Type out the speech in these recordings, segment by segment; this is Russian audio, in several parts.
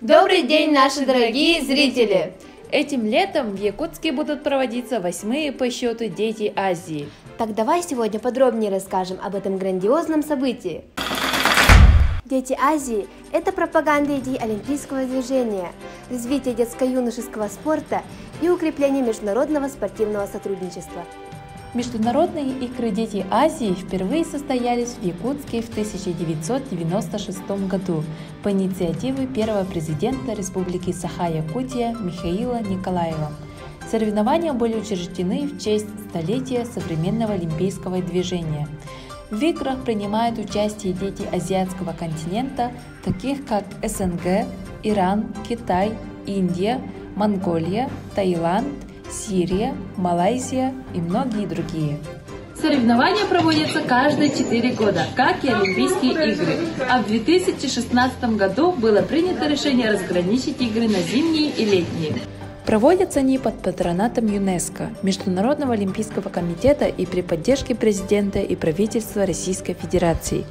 Добрый день, наши дорогие зрители! Этим летом в Якутске будут проводиться 8-е по счету Дети Азии. Так давай сегодня подробнее расскажем об этом грандиозном событии. Дети Азии – это пропаганда идей олимпийского движения, развитие детско-юношеского спорта и укрепление международного спортивного сотрудничества. Международные игры Дети Азии впервые состоялись в Якутске в 1996 году по инициативе первого президента Республики Саха-Якутия Михаила Николаева. Соревнования были учреждены в честь столетия современного олимпийского движения. В играх принимают участие дети азиатского континента, таких как СНГ, Иран, Китай, Индия, Монголия, Таиланд, Сирия, Малайзия и многие другие. Соревнования проводятся каждые 4 года, как и Олимпийские игры. А в 2016 году было принято решение разграничить игры на зимние и летние. Проводятся они под патронатом ЮНЕСКО, Международного олимпийского комитета и при поддержке президента и правительства Российской Федерации,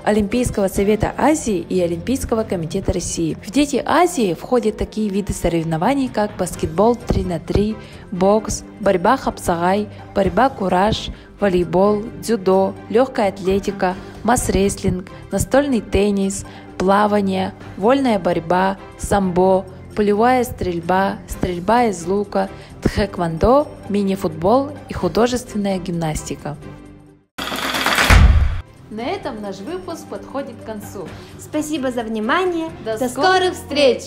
Олимпийского совета Азии и Олимпийского комитета России. В Дети Азии входят такие виды соревнований, как баскетбол 3х3, бокс, борьба хапсагай, борьба кураж, волейбол, дзюдо, легкая атлетика, масс-рестлинг, настольный теннис, плавание, вольная борьба, самбо, полевая стрельба, стрельба из лука, тхэквондо, мини-футбол и художественная гимнастика. На этом наш выпуск подходит к концу. Спасибо за внимание. До скорых встреч!